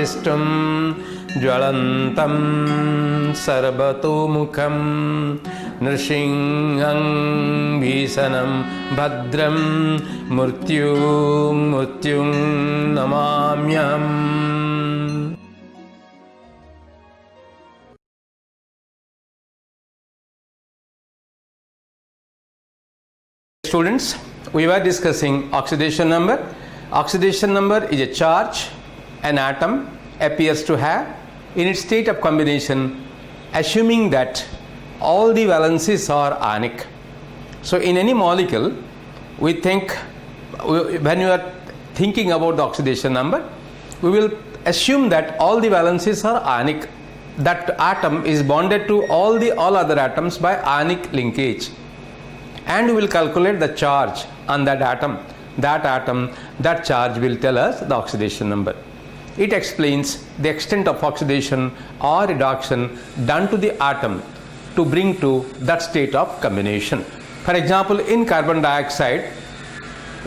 दृष्टुं ज्वलन्तं सर्वतोमुखं नृसिंहं भीषणं भद्रं मृत्युं नमाम्यहम्. Students, we were discussing oxidation number. Oxidation number is a charge an atom appears to have in its state of combination, assuming that all the valencies are ionic. So in any molecule, we think, when you are thinking about the oxidation number, we will assume that all the valencies are ionic. That atom is bonded to all other atoms by ionic linkage. And we will calculate the charge on that atom. That charge will tell us the oxidation number. It explains the extent of oxidation or reduction done to the atom to bring to that state of combination. For example, in carbon dioxide,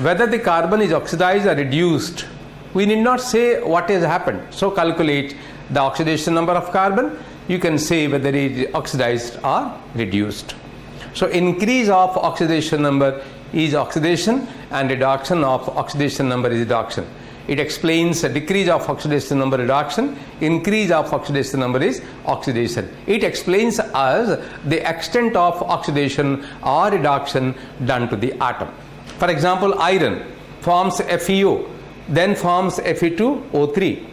whether the carbon is oxidized or reduced, we need not say what has happened. So calculate the oxidation number of carbon. You can say whether it is oxidized or reduced. So increase of oxidation number is oxidation and reduction of oxidation number is reduction. It explains a decrease of oxidation number reduction, increase of oxidation number is oxidation. It explains us the extent of oxidation or reduction done to the atom. For example, iron forms FeO, then forms Fe2O3.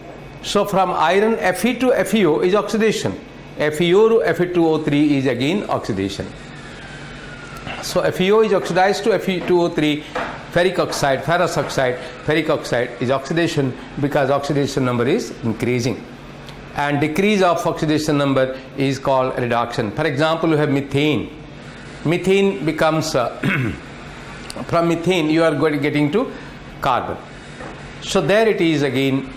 So from iron Fe to FeO is oxidation. FeO to Fe2O3 is again oxidation. So FeO is oxidized to Fe2O3, ferric oxide, ferrous oxide, ferric oxide is oxidation because oxidation number is increasing. And decrease of oxidation number is called reduction. For example, you have methane. Methane becomes, from methane you are getting to carbon. So there it is again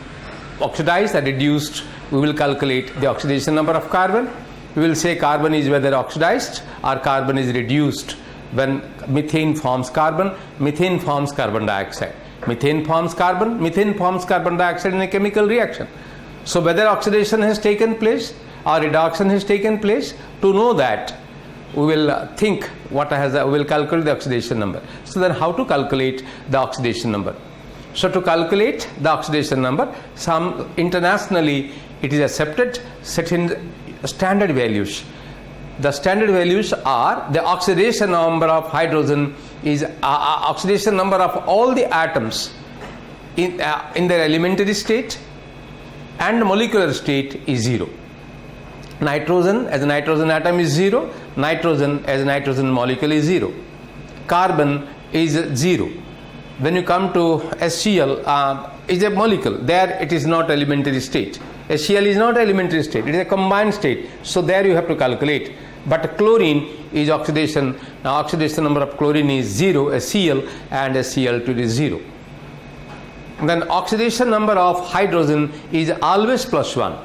oxidized or reduced. We will calculate the oxidation number of carbon. We will say carbon is whether oxidized or carbon is reduced. When methane forms carbon, methane forms carbon dioxide. Methane forms carbon dioxide in a chemical reaction. So whether oxidation has taken place or reduction has taken place, to know that we will think we will calculate the oxidation number. So then how to calculate the oxidation number? So to calculate the oxidation number, internationally it is accepted certain standard values. The standard values are the oxidation number of hydrogen is oxidation number of all the atoms in their elementary state and molecular state is 0. Nitrogen as a nitrogen atom is 0. Nitrogen as a nitrogen molecule is 0. Carbon is 0. When you come to HCl, is a molecule. There it is not elementary state. HCl is not elementary state. It is a combined state. So there you have to calculate. But chlorine is oxidation. Now oxidation number of chlorine is 0, HCl, and HCl2 is 0. Then oxidation number of hydrogen is always +1.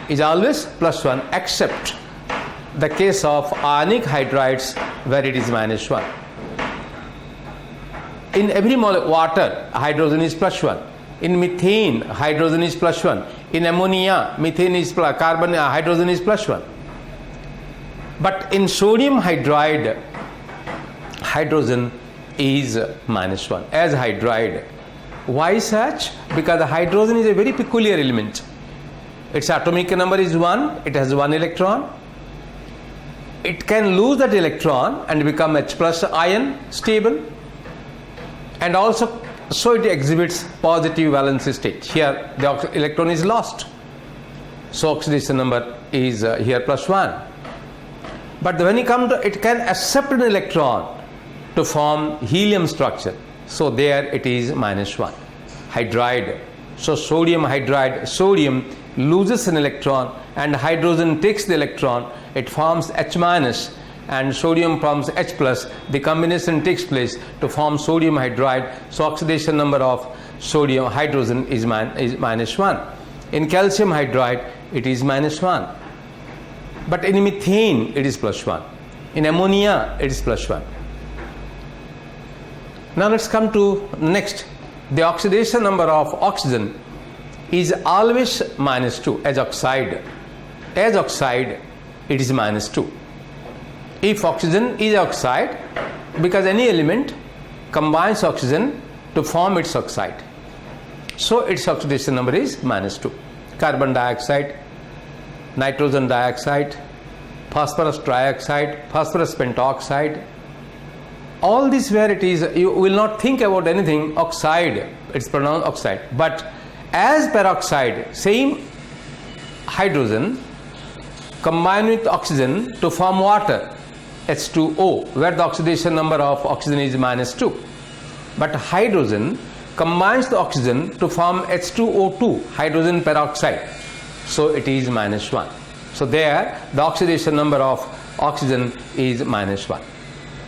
Is always +1 except the case of ionic hydrides where it is -1. In every water, hydrogen is +1. In methane, hydrogen is +1. In ammonia, methane is hydrogen is +1. But in sodium hydride, hydrogen is -1 as hydride. Why such? Because the hydrogen is a very peculiar element. Its atomic number is 1. It has 1 electron. It can lose that electron and become H+ ion stable. And also, so it exhibits positive valence state. Here the electron is lost. So oxidation number is here +1. But when you come to it, can accept an electron to form helium structure. So there it is -1. Hydride. So sodium hydride, sodium loses an electron and hydrogen takes the electron. It forms H- and sodium forms H+. The combination takes place to form sodium hydride. So oxidation number of sodium hydrogen is -1. In calcium hydride it is -1. But in methane it is +1. In ammonia it is +1. Now let's come to next. The oxidation number of oxygen is always minus 2 as oxide. As oxide, it is minus 2. If oxygen is oxide, because any element combines oxygen to form its oxide, so its oxidation number is minus 2. Carbon dioxide, nitrogen dioxide, phosphorus trioxide, phosphorus pentoxide, all these where it is, you will not think about anything oxide, it's pronounced oxide. But as peroxide, same hydrogen combine with oxygen to form water, H2O, where the oxidation number of oxygen is minus 2. But hydrogen combines the oxygen to form H2O2, hydrogen peroxide, so it is minus 1. So there the oxidation number of oxygen is minus 1.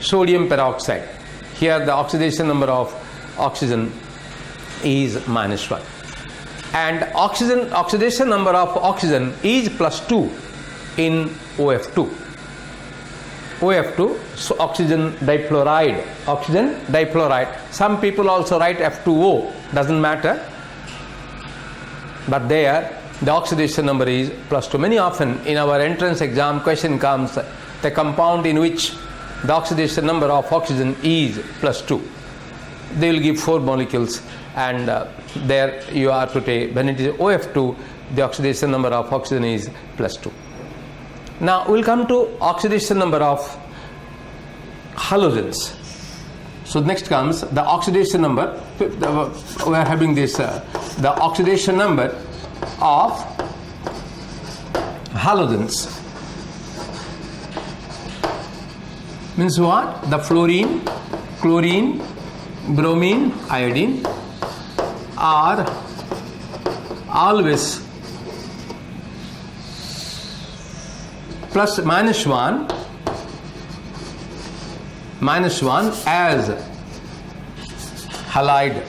Sodium peroxide, here the oxidation number of oxygen is minus 1. And oxidation number of oxygen is plus 2 in OF2. OF2, so oxygen difluoride. Some people also write F2O, doesn't matter. But there the oxidation number is plus 2. Many often in our entrance exam question comes the compound in which the oxidation number of oxygen is plus 2. They will give 4 molecules, and there you are to take, when it is OF2, the oxidation number of oxygen is plus 2. Now we will come to oxidation number of halogens. So next comes the oxidation number. We are having this the oxidation number of halogens. Means what? The fluorine, chlorine, bromine, iodine are always plus minus 1 as halide.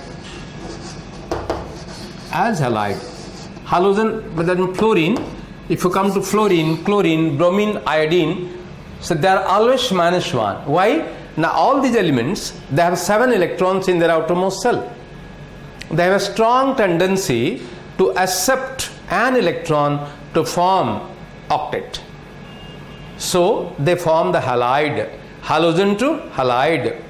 Halogen, but then fluorine, if you come to fluorine, chlorine, bromine, iodine, so they are always minus 1. Why? Now all these elements, they have 7 electrons in their outermost shell. They have a strong tendency to accept an electron to form octet. So they form the halide, halogen to halide.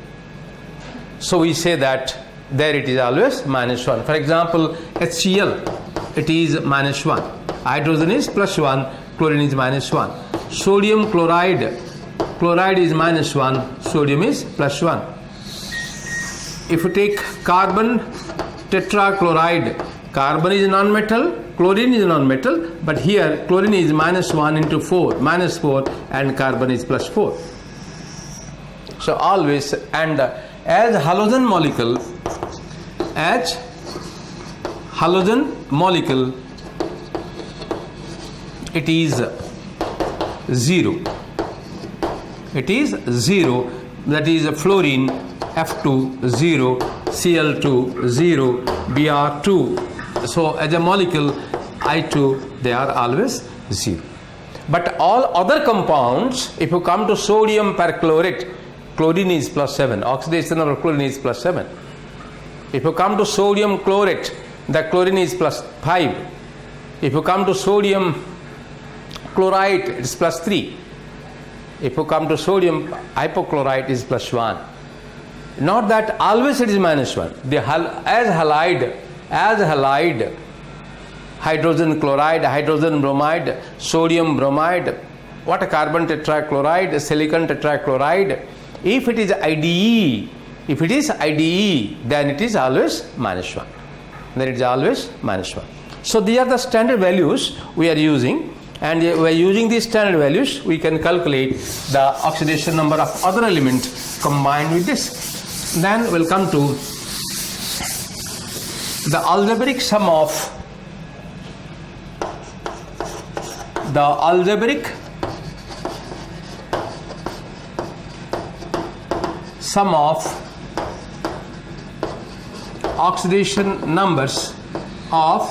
So we say that there it is always minus 1. For example, HCl, it is minus 1. Hydrogen is plus 1, chlorine is minus 1. Sodium chloride is minus 1, sodium is plus 1. If you take carbon tetrachloride, carbon is a non-metal, chlorine is a non-metal, but here chlorine is minus 1 into 4, minus 4, and carbon is plus 4. So always, and as halogen molecule, it is 0. It is 0, that is fluorine F2 0, Cl2 0, Br2. So as a molecule I2, they are always 0. But all other compounds, if you come to sodium perchlorate, chlorine is plus 7, oxidation of chlorine is plus 7. If you come to sodium chlorate, the chlorine is plus 5. If you come to sodium chloride, it is plus 3. If you come to sodium hypochlorite, it is plus 1. Not that always it is minus 1. As halide, hydrogen chloride, hydrogen bromide, sodium bromide, what a carbon tetrachloride, silicon tetrachloride. If it is IDE, then it is always minus 1. So these are the standard values we are using, and by using these standard values we can calculate the oxidation number of other element combined with this. Then we'll come to the algebraic sum of oxidation numbers of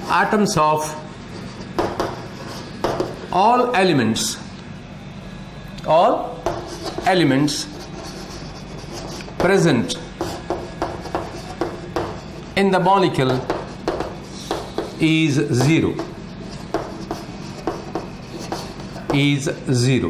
atoms of all elements present in the molecule is 0. Is 0.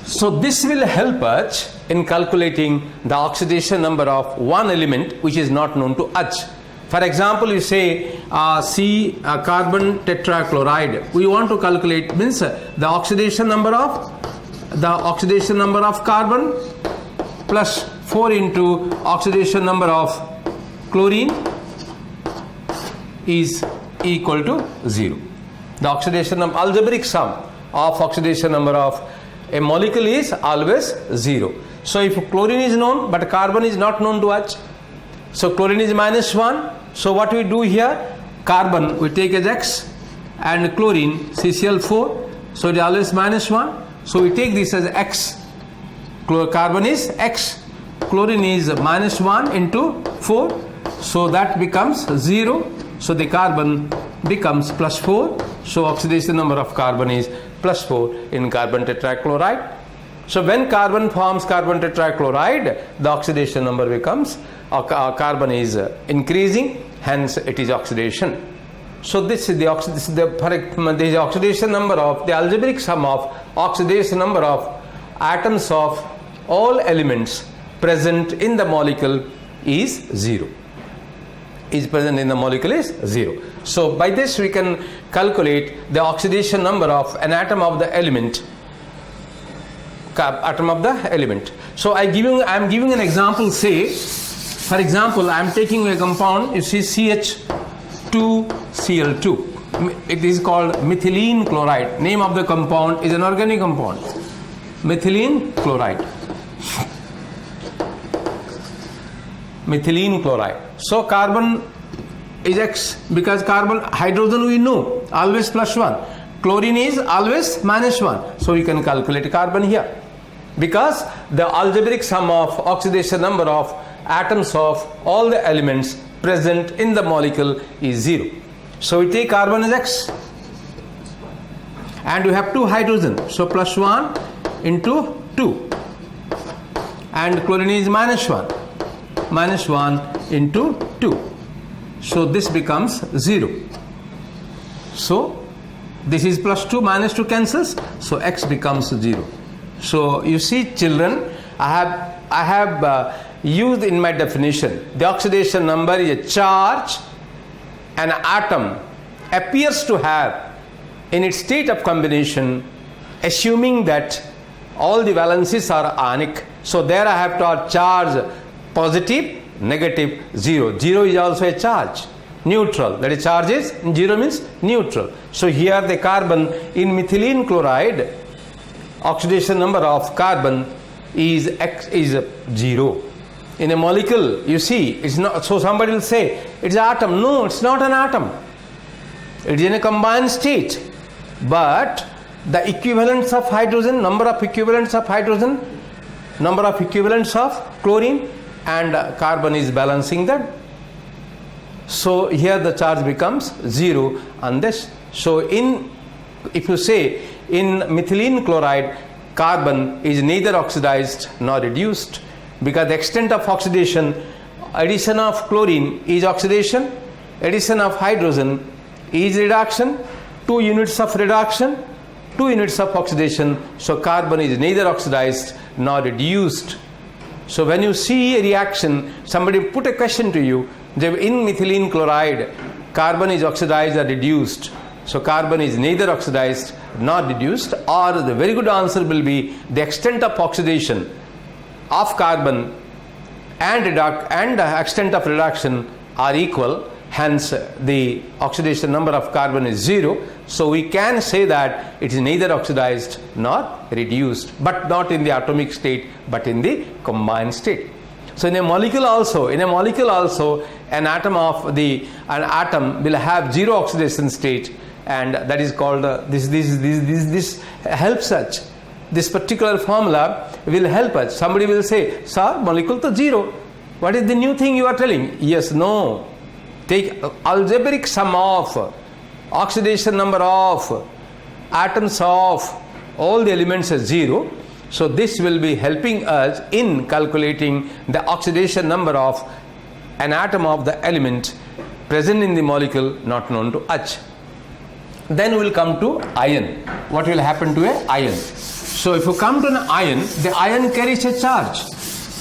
So this will help us in calculating the oxidation number of one element which is not known to us. For example, you say carbon tetrachloride. We want to calculate, means the oxidation number of carbon plus 4 into oxidation number of chlorine is equal to 0. The oxidation number, algebraic sum of oxidation number of a molecule is always 0. So if chlorine is known but carbon is not known to us, so chlorine is -1. So what we do here, carbon we take as x and chlorine CCl4, so it is always -1. So we take this as x. Carbon is x, chlorine is -1 into 4, so that becomes 0. So the carbon becomes +4. So oxidation number of carbon is +4 in carbon tetrachloride. So when carbon forms carbon tetrachloride, the oxidation number becomes carbon is increasing, hence it is oxidation. So this is the oxidation number of the algebraic sum of oxidation number of atoms of all elements present in the molecule is 0. Is present in the molecule is 0. So by this we can calculate the oxidation number of an atom of the element. So I am giving an example. Say, for example, I am taking a compound. You see CH2Cl2. It is called methylene chloride. Name of the compound is an organic compound. Methylene chloride. Methylene chloride. So carbon is X because carbon, hydrogen we know always +1. Chlorine is always -1. So we can calculate carbon here because the algebraic sum of oxidation number of atoms of all the elements present in the molecule is 0. So we take carbon as X and we have 2 hydrogen, so +1 into 2, and chlorine is -1 into 2. So this becomes 0. So this is +2, -2 cancels, so X becomes 0. So you see, children, I have used in my definition, the oxidation number is a charge an atom appears to have in its state of combination, assuming that all the valencies are ionic. So there I have to charge positive, negative, 0. 0 is also a charge. Neutral, that is charge is 0 means neutral. So here the carbon in methylene chloride, oxidation number of carbon is 0. In a molecule, you see, it's not. So somebody will say it's an atom. No, it's not an atom. It is in a combined state. But the equivalents of hydrogen, number of equivalents of hydrogen, number of equivalents of chlorine and carbon is balancing that. So here the charge becomes 0 on this. So if you say in methylene chloride, carbon is neither oxidized nor reduced, because the extent of oxidation, addition of chlorine is oxidation, addition of hydrogen is reduction, 2 units of reduction, 2 units of oxidation. So carbon is neither oxidized nor reduced. So when you see a reaction, somebody put a question to you, in methylene chloride, carbon is oxidized or reduced. So carbon is neither oxidized nor reduced, or the very good answer will be the extent of oxidation of carbon and extent of reduction are equal, hence the oxidation number of carbon is 0. So we can say that it is neither oxidized nor reduced, but not in the atomic state but in the combined state. So in a molecule also, an atom will have 0 oxidation state, and that is called this helps us. This particular formula will help us. Somebody will say, sir, molecule to 0. What is the new thing you are telling? Yes, no. Take algebraic sum of oxidation number of atoms of all the elements as 0. So this will be helping us in calculating the oxidation number of an atom of the element present in the molecule not known to H. Then we will come to ion. What will happen to a ion? So if you come to an ion, the ion carries a charge.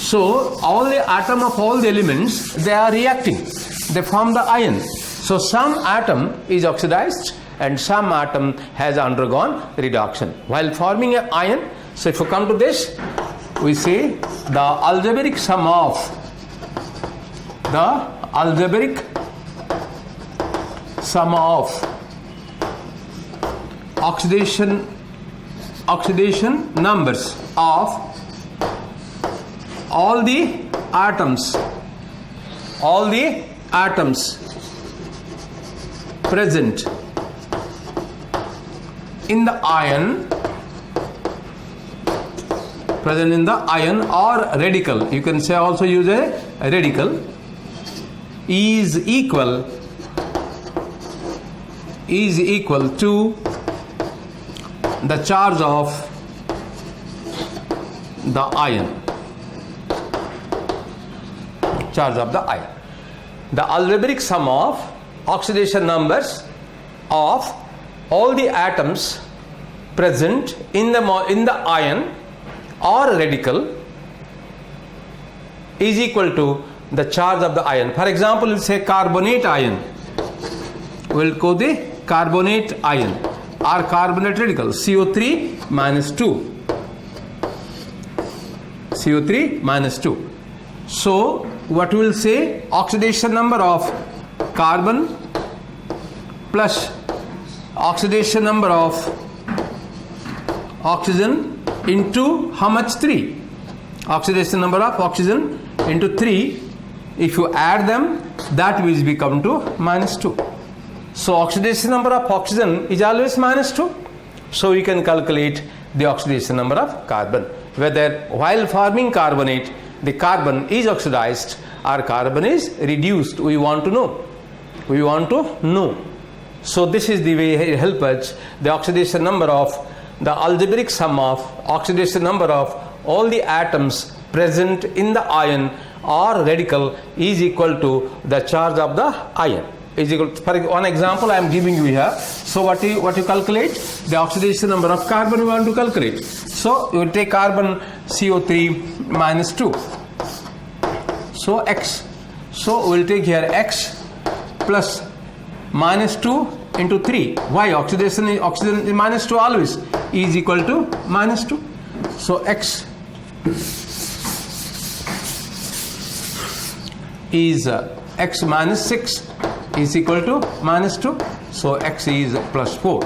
So all the atom of all the elements, they are reacting. They form the ion. So some atom is oxidized and some atom has undergone reduction. While forming an ion, so if you come to this, we say the algebraic sum of oxidation numbers of all the atoms present in the ion or radical, you can say also use a radical, is equal to the charge of the ion. The algebraic sum of oxidation numbers of all the atoms present in the ion or radical is equal to the charge of the ion. For example, we'll say carbonate ion. We'll go the carbonate ion or carbonate radical, CO3 minus 2. So what we will say, oxidation number of carbon plus oxidation number of oxygen into how much? 3. Oxidation number of oxygen into 3. If you add them, that will become to minus 2. So oxidation number of oxygen is always minus 2. So we can calculate the oxidation number of carbon. Whether while forming carbonate, the carbon is oxidized or carbon is reduced, we want to know. So this is the way it helps us. The oxidation number of the algebraic sum of oxidation number of all the atoms present in the ion or radical is equal to the charge of the ion. Is equal to, for one example I am giving you here. So what you calculate? The oxidation number of carbon we want to calculate. So you will take carbon CO3 minus 2. So X. So we will take here X plus minus 2 into 3. Why? Oxidation is minus 2 always, is equal to minus 2. So X is X minus 6 is equal to minus 2. So X is plus 4.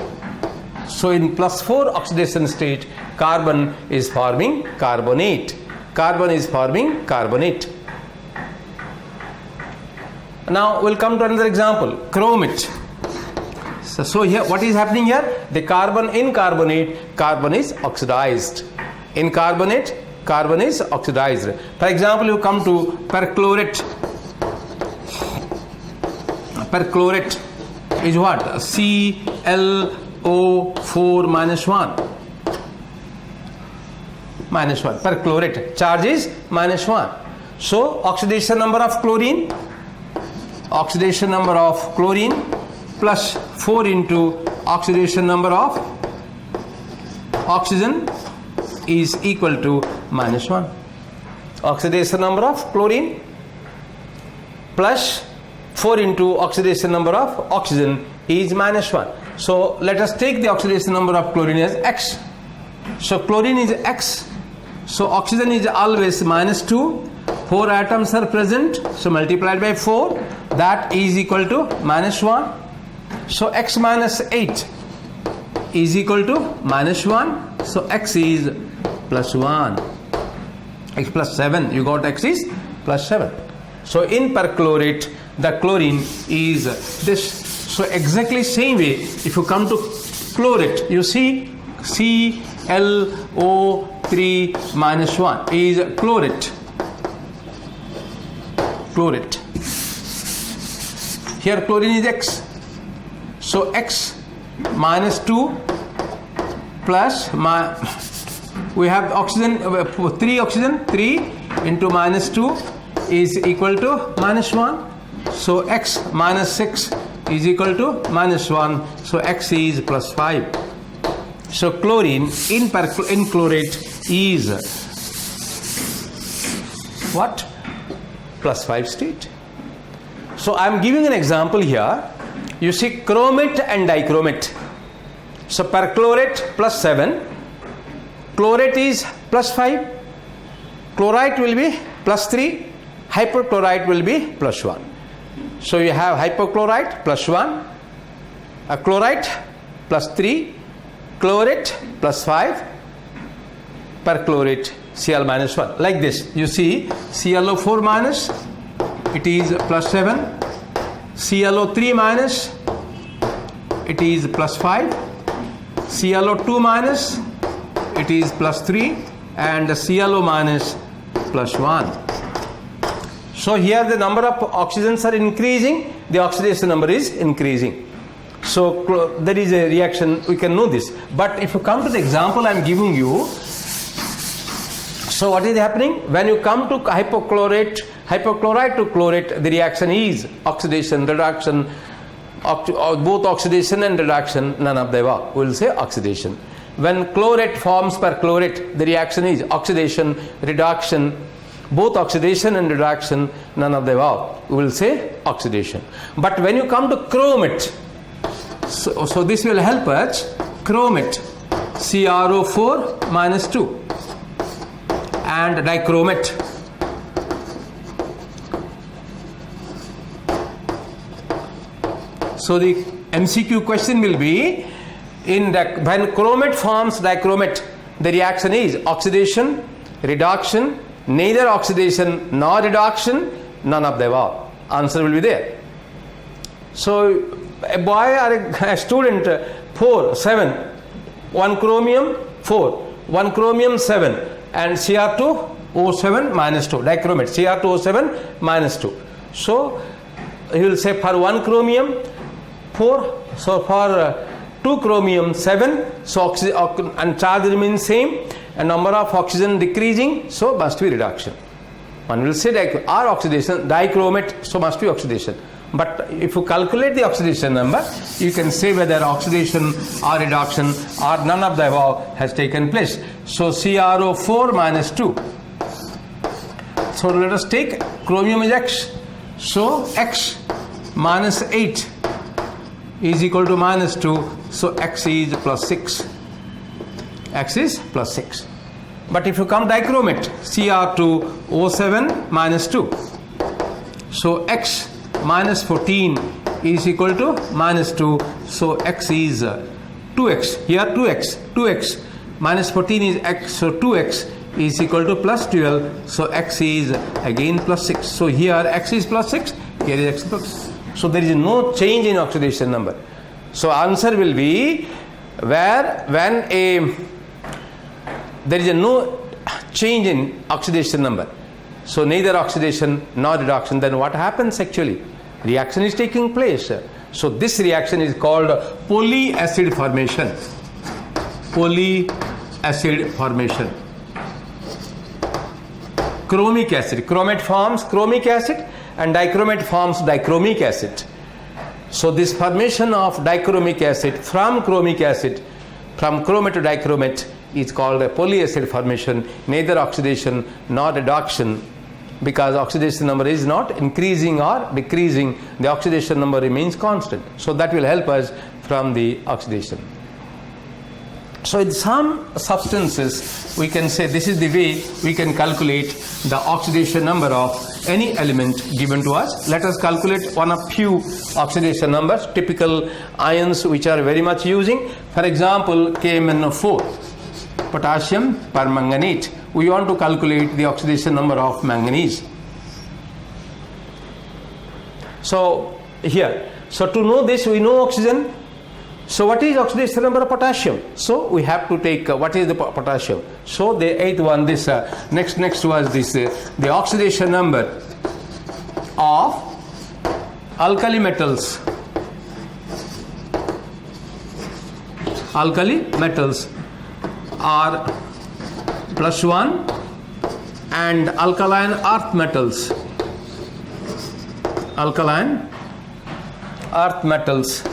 So in plus 4 oxidation state, carbon is forming carbonate. Now we'll come to another example, chromate. So here what is happening here? The carbon in carbonate, carbon is oxidized. In carbonate, carbon is oxidized. For example, you come to perchlorate. Perchlorate is what? ClO4 minus 1. Perchlorate. Charge is minus 1. So oxidation number of chlorine plus 4 into oxidation number of oxygen is equal to minus 1. Oxidation number of chlorine plus 4 into oxidation number of oxygen is minus 1. So let us take the oxidation number of chlorine as X. So chlorine is X. So oxygen is always minus 2. 4 atoms are present. So multiplied by 4, that is equal to minus 1. So X minus 8 is equal to minus 1. So X is plus 1. X plus 7. You got X is plus 7. So in perchlorate, the chlorine is this. So exactly same way, if you come to chlorate, you see ClO3 minus 1 is chlorate. Here chlorine is X. So X minus 2 plus we have oxygen, 3 into minus 2 is equal to minus 1. So x minus 6 is equal to minus 1. So x is plus 5. So chlorine in chlorate is what? Plus 5 state. So I am giving an example here. You see chromate and dichromate. So perchlorate plus 7. Chlorate is plus 5. Chlorite will be plus 3. Hypochlorite will be plus 1. So you have hypochlorite plus 1. Chlorite plus 3. Chlorate plus 5. Perchlorate Cl minus 1. Like this. You see ClO4 minus, it is plus 7. ClO3 minus, it is plus 5. ClO2 minus, it is plus 3. And the ClO minus plus 1. So here the number of oxygens are increasing, the oxidation number is increasing. So there is a reaction, we can know this. But if you come to the example I am giving you, so what is happening? When you come to hypochlorite to chlorate, the reaction is oxidation, reduction, both oxidation and reduction, none of the above. We will say oxidation. When chlorate forms perchlorate, the reaction is oxidation, reduction, both oxidation and reduction, none of the above. We will say oxidation. But when you come to chromate, so this will help us, chromate, CrO4 minus 2. And dichromate, so the MCQ question will be, when chromate forms dichromate, the reaction is oxidation, reduction, neither oxidation nor reduction, none of the above. Answer will be there. So a boy or a student, 4, 7, 1 chromium 4, 1 chromium 7, and Cr2O7 minus 2, dichromate, Cr2O7 minus 2. So he will say for 1 chromium 4, so for 2 chromium 7, so and charge remains same, and number of oxygen decreasing, so must be reduction. One will say or oxidation, dichromate, so must be oxidation. But if you calculate the oxidation number, you can say whether oxidation or reduction or none of the above has taken place. So CrO4 minus 2. So let us take chromium is X. So X minus 8 is equal to minus 2. So X is plus 6. X is plus 6. But if you come dichromate, Cr2O7 minus 2. So X minus 14 is equal to minus 2. So X is 2X. Here 2X. Minus 14 is X. So 2X is equal to plus 12. So X is again plus 6. So here X is plus 6. Here is X plus 6. So there is no change in oxidation number. So answer will be there is no change in oxidation number. So neither oxidation nor reduction. Then what happens actually? Reaction is taking place. So this reaction is called polyacid formation. Polyacid formation. Chromic acid. Chromate forms chromic acid and dichromate forms dichromic acid. So this formation of dichromic acid from chromic acid, from chromate to dichromate, is called a polyacid formation. Neither oxidation nor reduction, because oxidation number is not increasing or decreasing, the oxidation number remains constant. So that will help us from the oxidation. So in some substances we can say this is the way we can calculate the oxidation number of any element given to us. Let us calculate one of few oxidation numbers, typical ions which are very much using. For example, KMnO4, potassium permanganate. We want to calculate the oxidation number of manganese. So here, so to know this, we know oxygen. So what is oxidation number of potassium? So we have to take what is the potassium. So the eighth one, this next was this the oxidation number of alkali metals. Alkali metals are +1 and alkaline earth metals alkaline earth metals.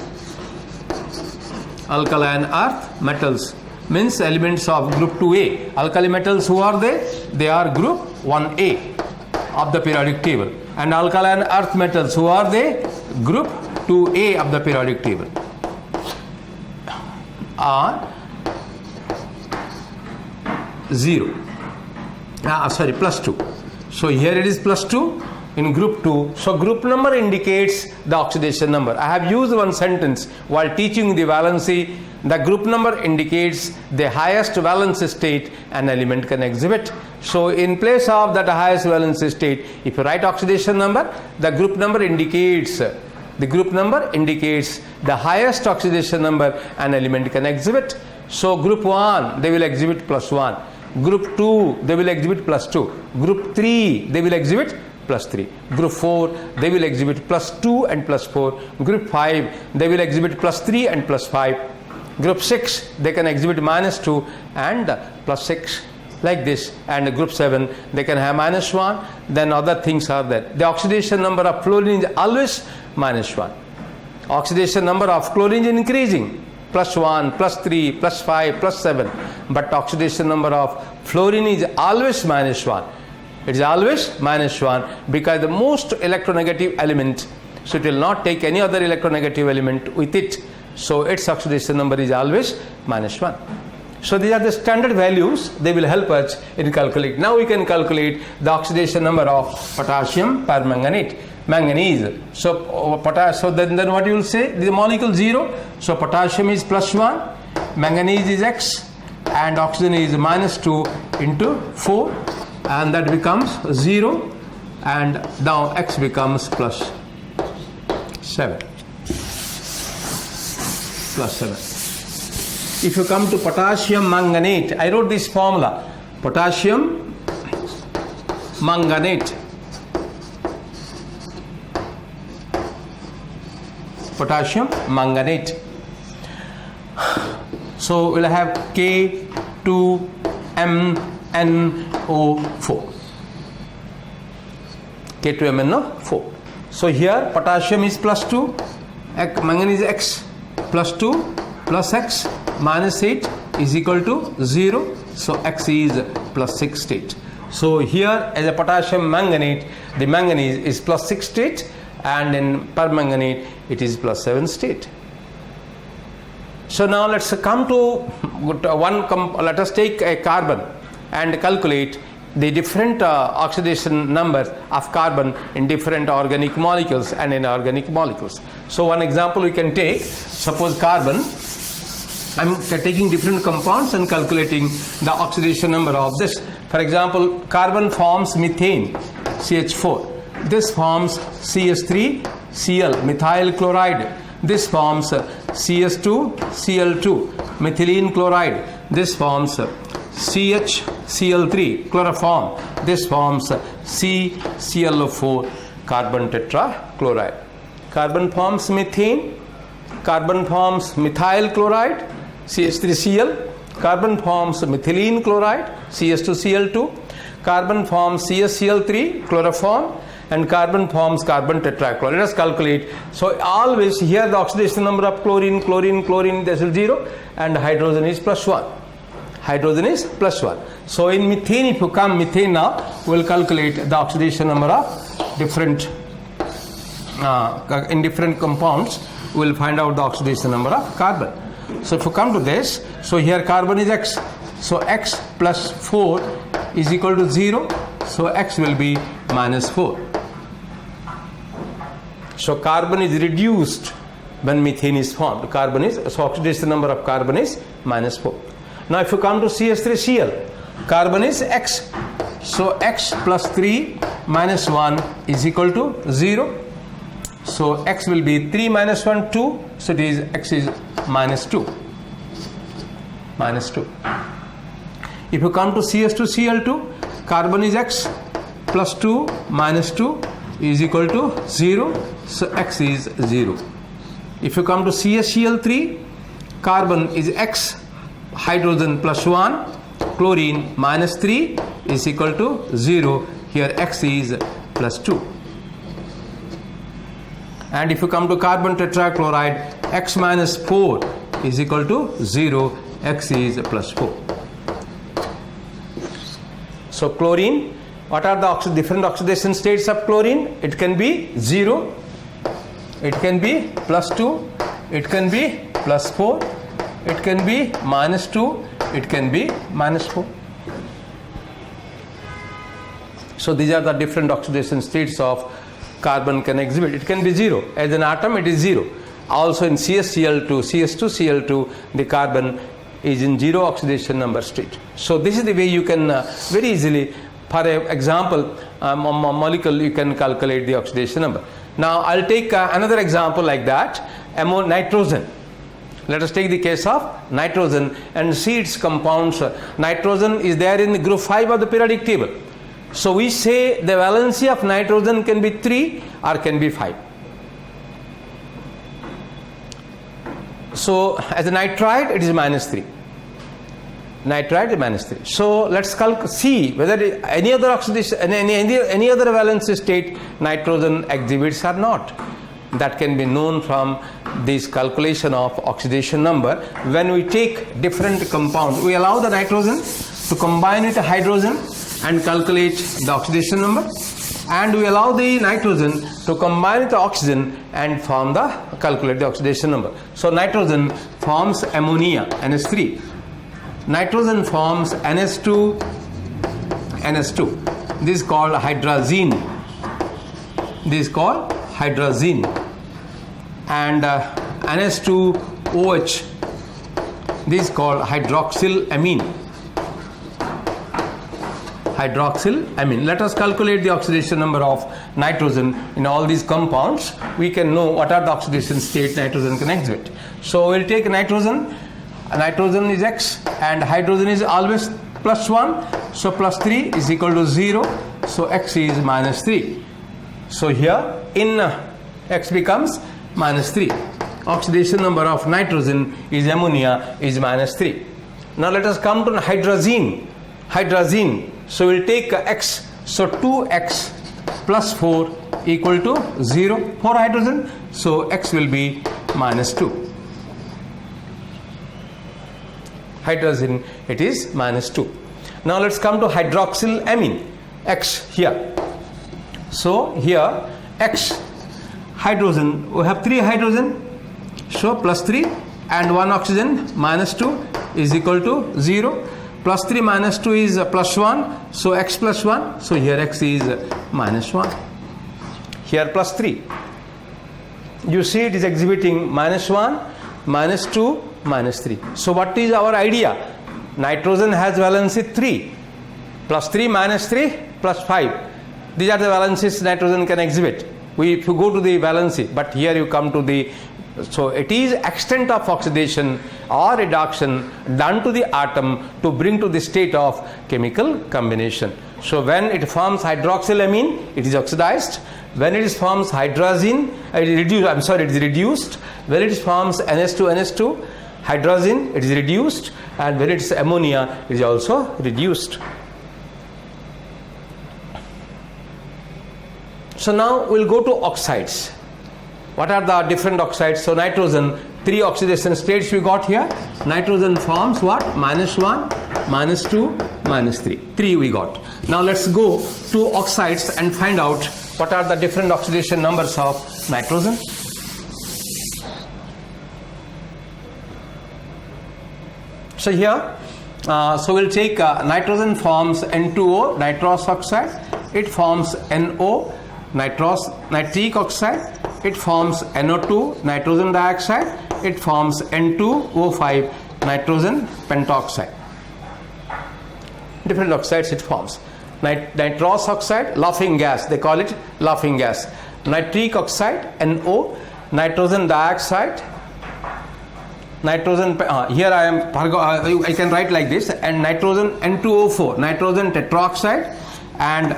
Alkaline earth metals means elements of group 2A. Alkali metals, who are they? They are group 1A of the periodic table. And alkaline earth metals, who are they? Group 2A of the periodic table. Are 0. Plus 2. So here it is plus 2 in group 2. So group number indicates the oxidation number. I have used one sentence while teaching the valency. The group number indicates the highest valence state an element can exhibit. So in place of that highest valence state, if you write oxidation number, the group number indicates the highest oxidation number an element can exhibit. So group 1, they will exhibit plus 1. Group 2, they will exhibit plus 2. Group 3, they will exhibit plus 3. Group 4, they will exhibit plus 2 and plus 4. Group 5, they will exhibit plus 3 and plus 5. Group 6, they can exhibit minus 2 and plus 6, like this. And group 7, they can have minus 1. Then other things are there. The oxidation number of fluorine is always minus 1. Oxidation number of chlorine is increasing, plus 1, plus 3, plus 5, plus 7. But oxidation number of fluorine is always minus 1. It is always minus 1 because the most electronegative element, so it will not take any other electronegative element with it. So its oxidation number is always minus 1. So these are the standard values. They will help us in calculate. Now we can calculate the oxidation number of potassium permanganate, manganese. So then what you will say? The molecule 0. So potassium is plus 1, manganese is X, and oxygen is minus 2 into 4, and that becomes 0, and now X becomes plus 7. Plus 7. If you come to potassium manganate, I wrote this formula. Potassium manganate. Potassium manganate. So we'll have K2MnO4. K2MnO4. So here potassium is plus 2, manganese X, plus 2 plus X minus 8 is equal to 0. So X is plus 6 state. So here as a potassium manganate, the manganese is plus 6 state, and in permanganate it is plus 7 state. So now let's come to let us take a carbon and calculate the different oxidation numbers of carbon in different organic molecules and inorganic molecules. So one example we can take, suppose carbon, I'm taking different compounds and calculating the oxidation number of this. For example, carbon forms methane, CH4. This forms CS3Cl, methyl chloride. This forms CS2Cl2, methylene chloride. This forms CHCl3, chloroform. This forms CClO4, carbon tetrachloride. Carbon forms methane, carbon forms methyl chloride, CH3Cl, carbon forms methylene chloride, CS2Cl2, carbon forms CSCl3, chloroform, and carbon forms carbon tetrachloride. Let us calculate. So always here the oxidation number of chlorine, this is 0, and hydrogen is plus 1. Hydrogen is plus 1. So in methane, if you come methane now, we will calculate the oxidation number of different in different compounds. We will find out the oxidation number of carbon. So if you come to this, so here carbon is X. So X plus 4 is equal to 0. So X will be minus 4. So carbon is reduced when methane is formed. So oxidation number of carbon is minus 4. Now if you come to CH3Cl, carbon is X. So X plus 3 minus 1 is equal to 0. So X will be 3 minus 1, 2. So it is X is minus 2. Minus 2. If you come to CS2Cl2, carbon is X plus 2 minus 2 is equal to 0. So X is 0. If you come to CSCl3, carbon is X, hydrogen plus 1, chlorine minus 3 is equal to 0. Here X is plus 2. And if you come to carbon tetrachloride, X minus 4 is equal to 0, X is plus 4. So chlorine, what are the different oxidation states of chlorine? It can be 0, it can be plus 2, it can be plus 4, it can be minus 2, it can be minus 4. So these are the different oxidation states of carbon can exhibit. It can be 0. As an atom, it is 0. Also in CsCl2, CS2Cl2, the carbon is in 0 oxidation number state. So this is the way you can very easily, for example, molecule, you can calculate the oxidation number. Now I'll take another example like that, nitrogen. Let us take the case of nitrogen and see its compounds. Nitrogen is there in the group 5 of the periodic table. So we say the valency of nitrogen can be 3 or can be 5. So as a nitride, it is minus 3. Nitride is minus 3. So let's see whether any other oxidation, any other valence state nitrogen exhibits or not. That can be known from this calculation of oxidation number. When we take different compounds, we allow the nitrogen to combine with hydrogen and calculate the oxidation number, and we allow the nitrogen to combine with the oxygen and calculate the oxidation number. So nitrogen forms ammonia, NH3. Nitrogen forms NH2, NS2. This is called hydrazine. This is called hydrazine. And NH2OH. This is called hydroxylamine. Hydroxylamine. Let us calculate the oxidation number of nitrogen in all these compounds. We can know what are the oxidation state nitrogen can exhibit. So we'll take nitrogen. Nitrogen is X and hydrogen is always plus 1. So plus 3 is equal to 0. So X is minus 3. So here in X becomes minus 3. Oxidation number of nitrogen is ammonia is minus 3. Now let us come to hydrazine. Hydrazine. So we'll take X. So 2X plus 4 equal to 0 for hydrogen. So X will be minus 2. Hydrazine, it is minus 2. Now let's come to hydroxylamine. X here. So here X hydrogen, we have 3 hydrogen. So plus 3 and 1 oxygen minus 2 is equal to 0. Plus 3 minus 2 is plus 1. So X plus 1. So here X is minus 1. Here plus 3. You see it is exhibiting minus 1, minus 2, minus 3. So what is our idea? Nitrogen has valency 3. Plus 3 minus 3 plus 5. These are the valencies nitrogen can exhibit. If you go to the valency, but here you come to the, so it is extent of oxidation or reduction done to the atom to bring to the state of chemical combination. So when it forms hydroxylamine, it is oxidized. When it forms hydrazine, it is reduced. When it forms NH2, hydrazine, it is reduced. And when it is ammonia, it is also reduced. So now we'll go to oxides. What are the different oxides? So nitrogen, 3 oxidation states we got here. Nitrogen forms what? Minus 1, minus 2, minus 3. 3 we got. Now let's go to oxides and find out what are the different oxidation numbers of nitrogen. So here, so we'll take nitrogen forms N2O, nitrous oxide. It forms NO, nitric oxide. It forms NO2, nitrogen dioxide. It forms N2O5, nitrogen pentoxide. Different oxides it forms. Nitrous oxide, laughing gas, they call it laughing gas. Nitric oxide, NO, nitrogen dioxide, nitrogen, here I can write like this, and nitrogen N2O4, nitrogen tetroxide and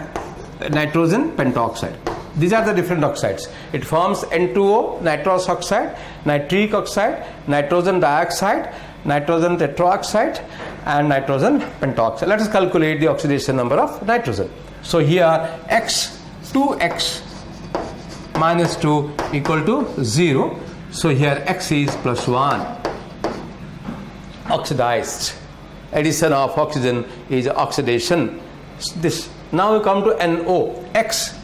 nitrogen pentoxide. These are the different oxides. It forms N2O, nitrous oxide, nitric oxide, nitrogen dioxide, nitrogen tetroxide and nitrogen pentoxide. Let us calculate the oxidation number of nitrogen. So here X, 2X minus 2 equal to 0. So here X is plus 1. Oxidized. Addition of oxygen is oxidation. This. Now we come to NO. X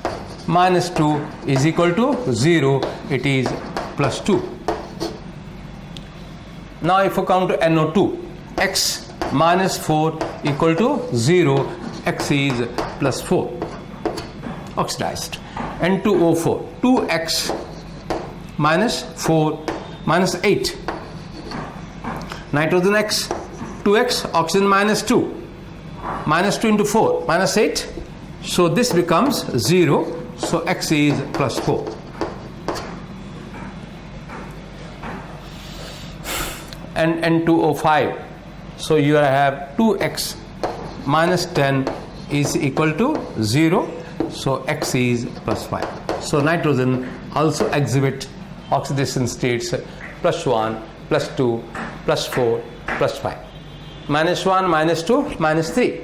minus 2 is equal to 0. It is plus 2. Now if we come to NO2, X minus 4 equal to 0. X is plus 4. Oxidized. N2O4. 2X minus 4 minus 8. Nitrogen X. 2X, oxygen minus 2. Minus 2 into 4, minus 8. So this becomes 0. So X is plus 4. And N2O5. So you have 2X minus 10 is equal to 0. So X is plus 5. So nitrogen also exhibit oxidation states plus 1, plus 2, plus 4, plus 5. Minus 1, minus 2, minus 3.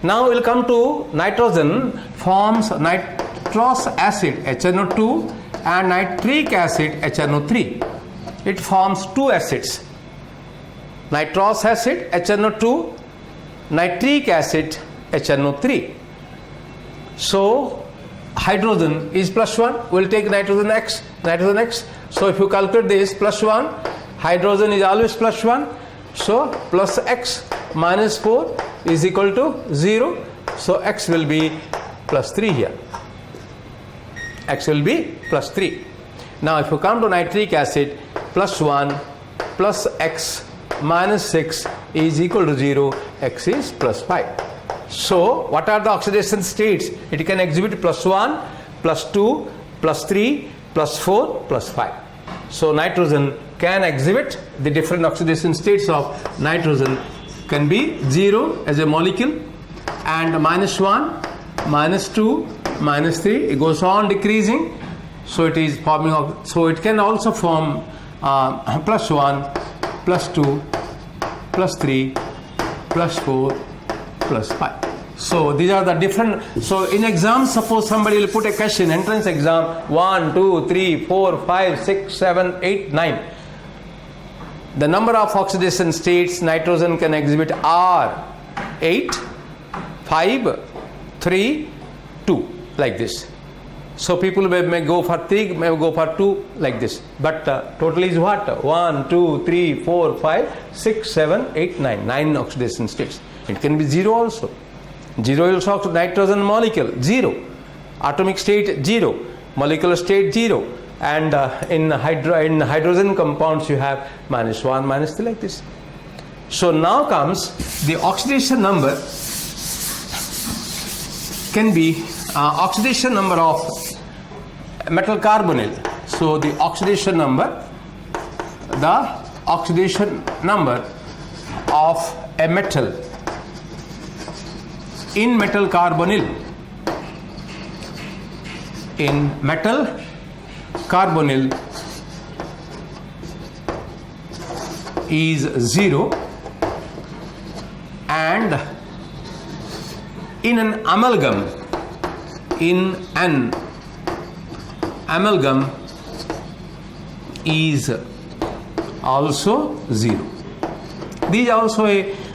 Now we'll come to nitrogen forms nitrous acid HNO2 and nitric acid HNO3. It forms two acids. Nitrous acid HNO2, nitric acid HNO3. So hydrogen is plus 1. We'll take nitrogen X. So if you calculate this, plus 1, hydrogen is always plus 1. So plus X minus 4 is equal to 0. So X will be plus 3 here. X will be plus 3. Now if you come to nitric acid, plus 1 plus X minus 6 is equal to 0. X is plus 5. So what are the oxidation states? It can exhibit plus 1, plus 2, plus 3, plus 4, plus 5. So nitrogen can exhibit the different oxidation states of nitrogen can be 0 as a molecule and minus 1, minus 2, minus 3. It goes on decreasing. So it is forming. So it can also form plus 1, plus 2, plus 3, plus 4, plus 5. So these are the different. So in exam, suppose somebody will put a question, entrance exam, 1, 2, 3, 4, 5, 6, 7, 8, 9. The number of oxidation states nitrogen can exhibit are 8, 5, 3, 2, like this. So people may go for 3, may go for 2, like this. But total is what? 1, 2, 3, 4, 5, 6, 7, 8, 9. 9 oxidation states. It can be 0 also. 0 is also nitrogen molecule, 0. Atomic state 0. Molecular state 0. And in hydrogen compounds you have minus 1, minus 3, like this. So now comes the oxidation number can be oxidation number of metal carbonyl. So the oxidation number of a metal in metal carbonyl is 0 and in an amalgam is also 0. These are also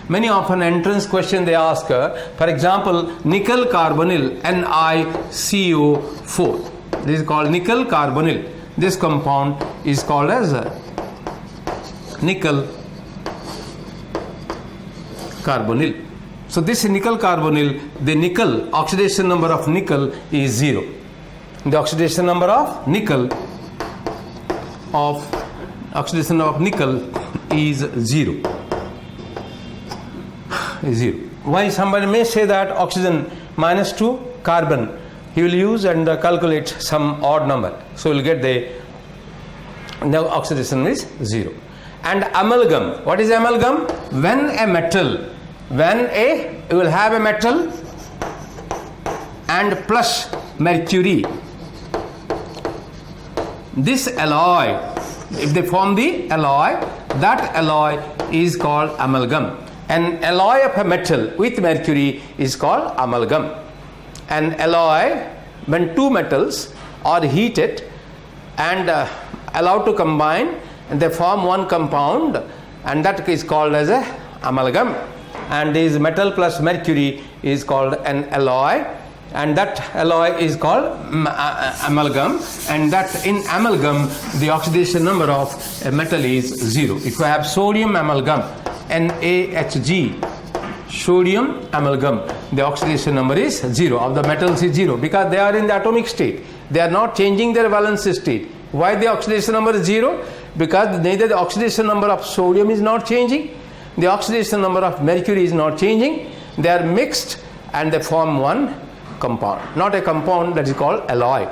many of an entrance question they ask. For example, nickel carbonyl NiCO4. This is called nickel carbonyl. This compound is called as nickel carbonyl. So this nickel carbonyl, the nickel oxidation number of nickel is 0. The oxidation number of nickel is 0. Why somebody may say that oxygen minus 2 carbon he will use and calculate some odd number. So we'll get the oxidation is 0. And amalgam. What is amalgam? When you will have a metal and plus mercury. This alloy, if they form the alloy, that alloy is called amalgam. An alloy of a metal with mercury is called amalgam. An alloy, when two metals or heated and allowed to combine, and they form one compound, and that is called as a amalgam. And this metal plus mercury is called an alloy, and that alloy is called amalgam, and that in amalgam the oxidation number of a metal is 0. If you have sodium amalgam, NaHg, sodium amalgam, the oxidation number is 0 of the metals is 0 because they are in the atomic state. They are not changing their valence state. Why the oxidation number is 0? Because neither the oxidation number of sodium is not changing, the oxidation number of mercury is not changing. They are mixed and they form one compound, not a compound, that is called alloy.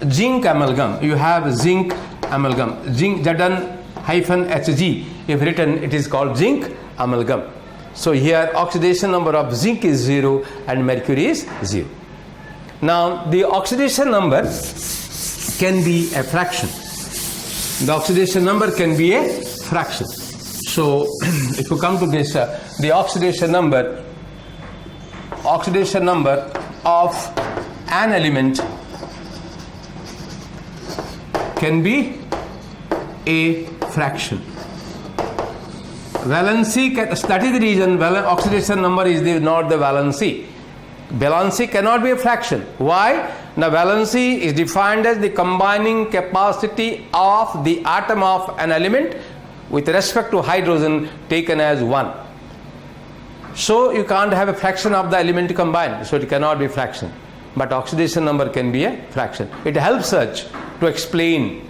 Zinc amalgam, you have zinc amalgam, zinc Zn-Hg, if written it is called zinc amalgam. So here oxidation number of zinc is 0 and mercury is 0. Now the oxidation number can be a fraction. The oxidation number can be a fraction. So if you come to this, the oxidation number of an element can be a fraction. Valency, that is the reason oxidation number is not the valency. Valency cannot be a fraction. Why? Now valency is defined as the combining capacity of the atom of an element with respect to hydrogen taken as 1. So you can't have a fraction of the element combined, so it cannot be a fraction. But oxidation number can be a fraction. It helps us to explain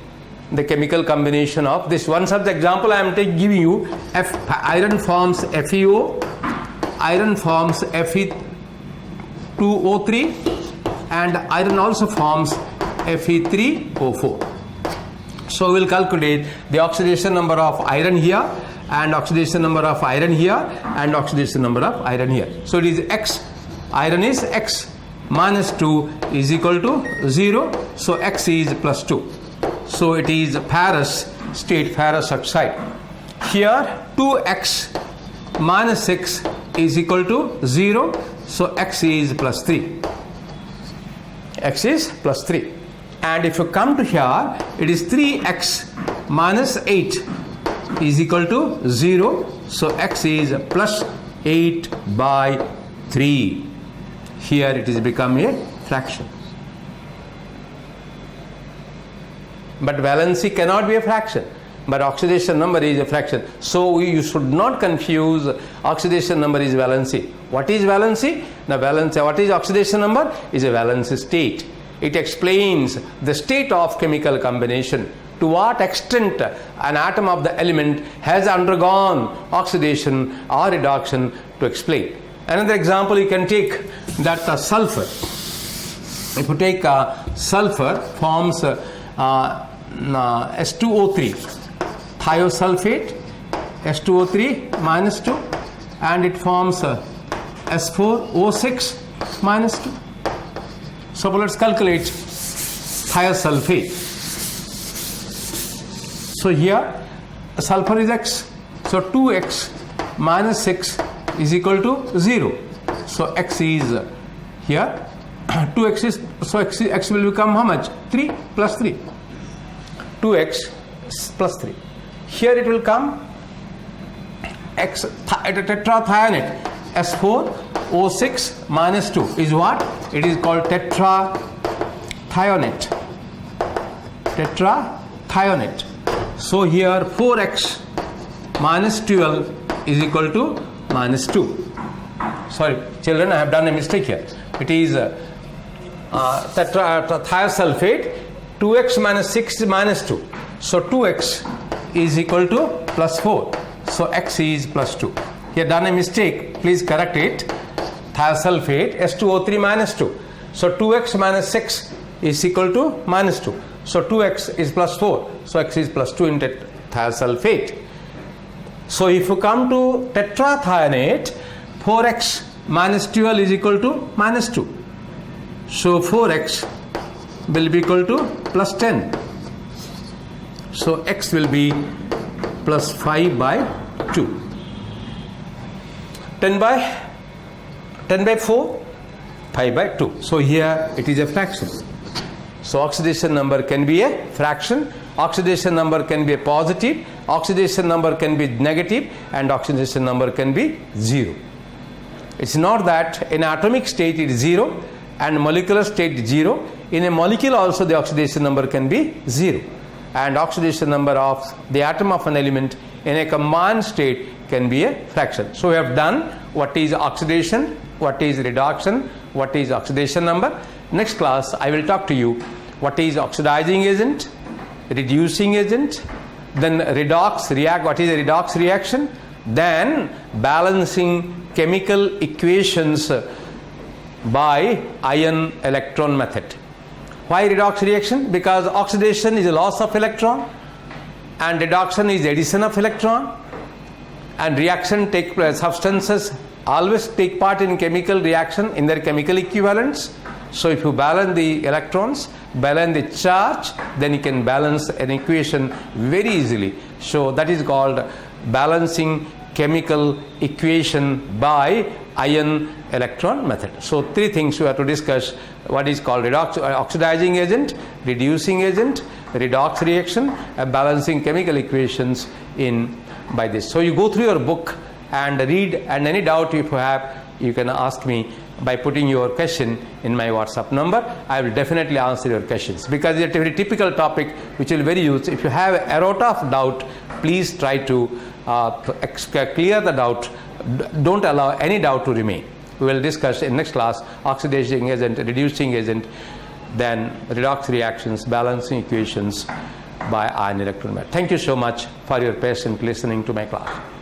the chemical combination of this. One such example I am giving you, iron forms FeO, iron forms Fe2O3, and iron also forms Fe3O4. So we will calculate the oxidation number of iron here, and oxidation number of iron here, and oxidation number of iron here. So it is X, iron is X, minus 2 is equal to 0, so X is plus 2. So it is ferrous state, ferrous oxide. Here 2X minus 6 is equal to 0, so X is plus 3. X is plus 3. And if you come to here, it is 3X minus 8 is equal to 0, so X is plus 8 by 3. Here it is become a fraction. But valency cannot be a fraction, but oxidation number is a fraction. So you should not confuse oxidation number is valency. What is valency? Now valency, what is oxidation number? Is a valence state. It explains the state of chemical combination, to what extent an atom of the element has undergone oxidation or reduction, to explain. Another example you can take, that sulfur. If you take sulfur forms S2O3, thiosulfate, S2O3 minus 2, and it forms S4O6 minus 2. So let's calculate thiosulfate. So here sulfur is X, so 2X minus 6 is equal to 0. So X is here, 2X is, so X will become how much? 3 plus 3. 2X plus 3. Here it will come X tetrathionate, S4O6 minus 2 is what? It is called tetrathionate. Tetrathionate. So here 4X minus 12 is equal to minus 2. Sorry children, I have done a mistake here. It is thiosulfate, 2X minus 6 is minus 2. So 2X is equal to plus 4. So X is plus 2. Here done a mistake, please correct it. Thiosulfate, S2O3 minus 2. So 2X minus 6 is equal to minus 2. So 2X is plus 4. So X is plus 2 in thiosulfate. So if you come to tetrathionate, 4X minus 12 is equal to minus 2. So 4X will be equal to plus 10. So X will be plus 5 by 2. 10 by 4, 5 by 2. So here it is a fraction. So oxidation number can be a fraction, oxidation number can be a positive, oxidation number can be negative, and oxidation number can be 0. It's not that in atomic state it is 0 and molecular state 0. In a molecule also the oxidation number can be 0, and oxidation number of the atom of an element in a combined state can be a fraction. So we have done what is oxidation, what is reduction, what is oxidation number. Next class I will talk to you what is oxidizing agent, reducing agent, then what is a redox reaction, then balancing chemical equations by ion electron method. Why redox reaction? Because oxidation is a loss of electron and reduction is addition of electron, and reaction take place, substances always take part in chemical reaction in their chemical equivalents. So if you balance the electrons, balance the charge, then you can balance an equation very easily. So that is called balancing chemical equation by ion electron method. So three things we have to discuss: what is called oxidizing agent, reducing agent, redox reaction, and balancing chemical equations in by this. So you go through your book and read, and any doubt if you have, you can ask me by putting your question in my WhatsApp number. I will definitely answer your questions, because it's a very typical topic which will very used. If you have a iota of doubt, please try to clear the doubt. Don't allow any doubt to remain. We will discuss in next class oxidizing agent, reducing agent, then redox reactions, balancing equations by ion electron method. Thank you so much for your patient listening to my class.